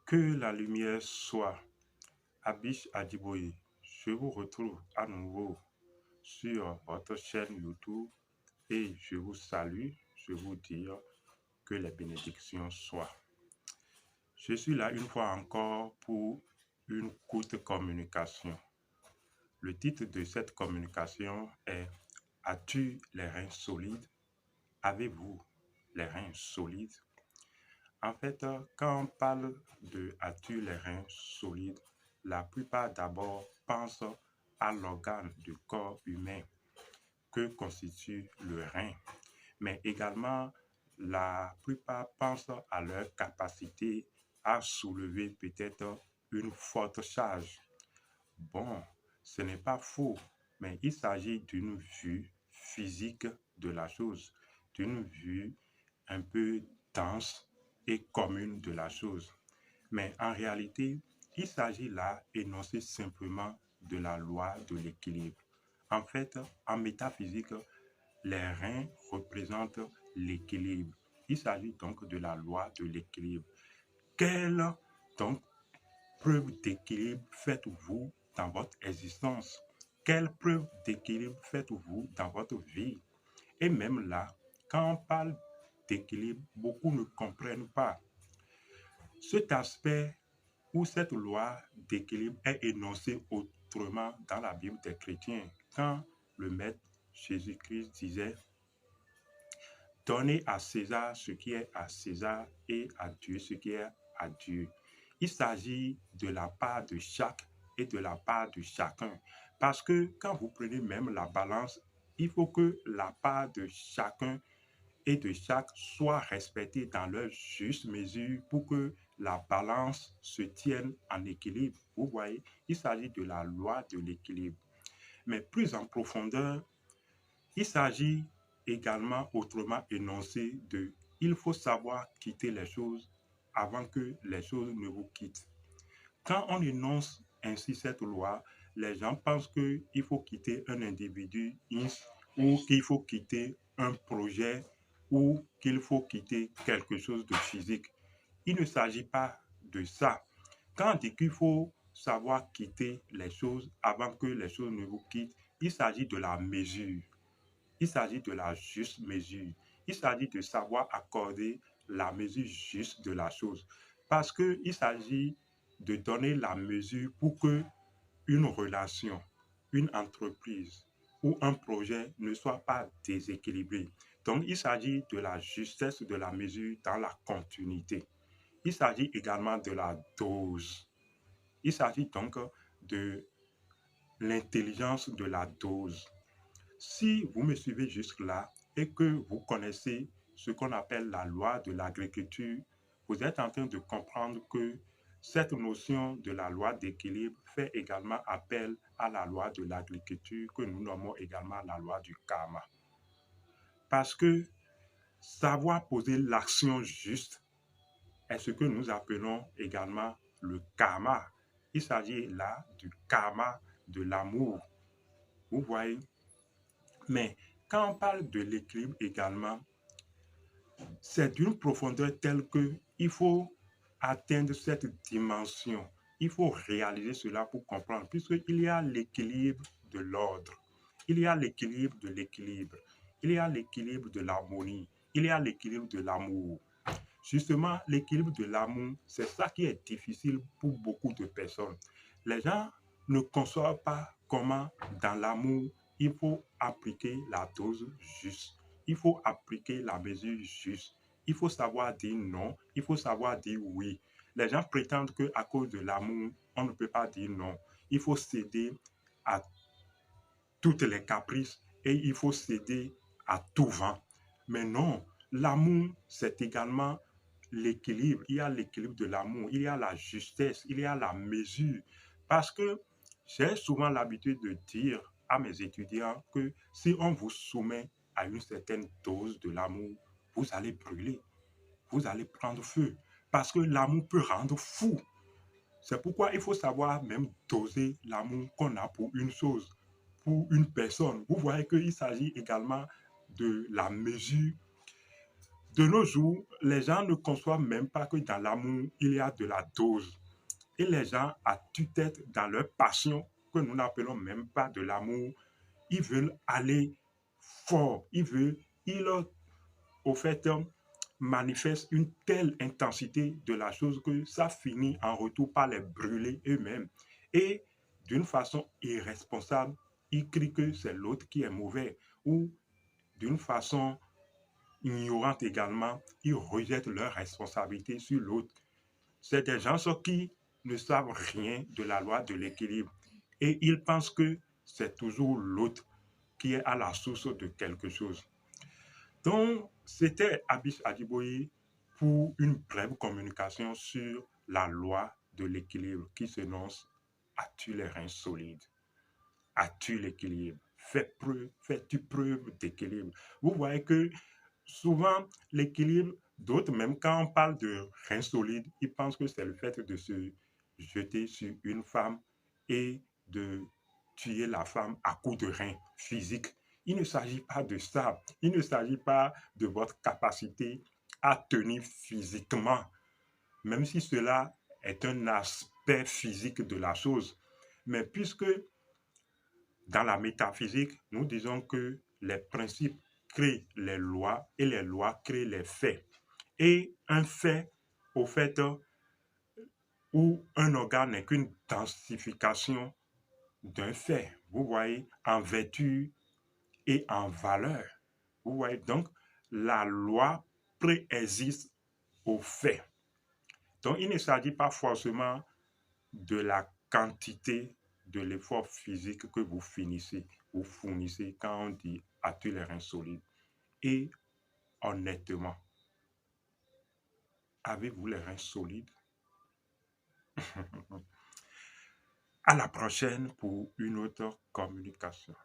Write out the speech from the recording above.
Que la lumière soit. Abish Adjiboye, je vous retrouve à nouveau sur votre chaîne YouTube et je vous salue, je vous dis que les bénédictions soient. Je suis là une fois encore pour une courte communication. Le titre de cette communication est As-tu les reins solides? Avez-vous les reins solides? En fait, quand on parle de as-tu les reins solides, la plupart d'abord pensent à l'organe du corps humain que constitue le rein, mais également la plupart pensent à leur capacité à soulever peut-être une forte charge. Bon, ce n'est pas faux, mais il s'agit d'une vue physique de la chose, d'une vue un peu dense et commune de la chose. Mais en réalité, il s'agit là énoncer simplement de la loi de l'équilibre. En fait, en métaphysique, les reins représentent l'équilibre. Il s'agit donc de la loi de l'équilibre. Quelle donc preuve d'équilibre faites-vous dans votre existence? Quelle preuve d'équilibre faites-vous dans votre vie? Et même là, quand on parle d'équilibre, beaucoup ne comprennent pas. Cet aspect ou cette loi d'équilibre est énoncée autrement dans la Bible des chrétiens, quand le Maître Jésus-Christ disait Donnez à César ce qui est à César et à Dieu ce qui est à Dieu. Il s'agit de la part de chaque et de la part de chacun. Parce que quand vous prenez même la balance, il faut que la part de chacun et de chaque soit respectée dans leur juste mesure pour que la balance se tienne en équilibre. Vous voyez, il s'agit de la loi de l'équilibre. Mais plus en profondeur, il s'agit également autrement énoncé de il faut savoir quitter les choses avant que les choses ne vous quittent. Quand on énonce ainsi cette loi, les gens pensent qu'il faut quitter un individu ou qu'il faut quitter un projet ou qu'il faut quitter quelque chose de physique. Il ne s'agit pas de ça. Quand on dit qu'il faut savoir quitter les choses avant que les choses ne vous quittent, il s'agit de la mesure. Il s'agit de la juste mesure. Il s'agit de savoir accorder la mesure juste de la chose. Parce qu'il s'agit de donner la mesure pour que une relation, une entreprise ou un projet ne soit pas déséquilibré. Donc, il s'agit de la justesse de la mesure dans la continuité. Il s'agit également de la dose. Il s'agit donc de l'intelligence de la dose. Si vous me suivez jusque-là et que vous connaissez ce qu'on appelle la loi de l'agriculture, vous êtes en train de comprendre que cette notion de la loi d'équilibre fait également appel à la loi de l'agriculture que nous nommons également la loi du karma. Parce que savoir poser l'action juste est ce que nous appelons également le karma. Il s'agit là du karma de l'amour. Vous voyez? Mais quand on parle de l'équilibre également, c'est d'une profondeur telle qu'il faut atteindre cette dimension. Il faut réaliser cela pour comprendre, puisqu'il y a l'équilibre de l'ordre, il y a l'équilibre de l'équilibre, il y a l'équilibre de l'harmonie, il y a l'équilibre de l'amour. Justement, l'équilibre de l'amour, c'est ça qui est difficile pour beaucoup de personnes. Les gens ne conçoivent pas comment, dans l'amour, il faut appliquer la dose juste. Il faut appliquer la mesure juste. Il faut savoir dire non. Il faut savoir dire oui. Les gens prétendent qu'à cause de l'amour, on ne peut pas dire non. Il faut céder à toutes les caprices et il faut céder à tout vent. Mais non, l'amour, c'est également l'équilibre. Il y a l'équilibre de l'amour, il y a la justesse, il y a la mesure. Parce que j'ai souvent l'habitude de dire à mes étudiants que si on vous soumet à une certaine dose de l'amour, vous allez brûler, vous allez prendre feu. Parce que l'amour peut rendre fou. C'est pourquoi il faut savoir même doser l'amour qu'on a pour une chose, pour une personne. Vous voyez qu'il s'agit également de la mesure De nos jours, les gens ne conçoivent même pas que dans l'amour, il y a de la dose. Et les gens, à tue-tête dans leur passion, que nous n'appelons même pas de l'amour, ils veulent aller fort. Ils au fait, manifestent une telle intensité de la chose que ça finit en retour par les brûler eux-mêmes. Et d'une façon irresponsable, ils crient que c'est l'autre qui est mauvais. Ou d'une façon ignorante également, ils rejettent leurs responsabilités sur l'autre. C'est des gens qui ne savent rien de la loi de l'équilibre. Et ils pensent que c'est toujours l'autre qui est à la source de quelque chose. Donc, c'était Abish Adiboye pour une brève communication sur la loi de l'équilibre qui s'énonce: as-tu les reins solides? As-tu l'équilibre? Fais-tu preuve d'équilibre? Vous voyez que souvent, l'équilibre, d'autres, même quand on parle de reins solides, ils pensent que c'est le fait de se jeter sur une femme et de tuer la femme à coups de reins physiques. Il ne s'agit pas de ça. Il ne s'agit pas de votre capacité à tenir physiquement, même si cela est un aspect physique de la chose. Mais puisque dans la métaphysique, nous disons que les principes créent les lois et les lois créent les faits. Et un fait, au fait, où un organe n'est qu'une densification d'un fait, vous voyez, en vertu et en valeur. Vous voyez, donc, la loi préexiste au fait. Donc, il ne s'agit pas forcément de la quantité de l'effort physique que vous fournissez quand on dit as-tu les reins solides. Et honnêtement, avez-vous les reins solides? À la prochaine pour une autre communication.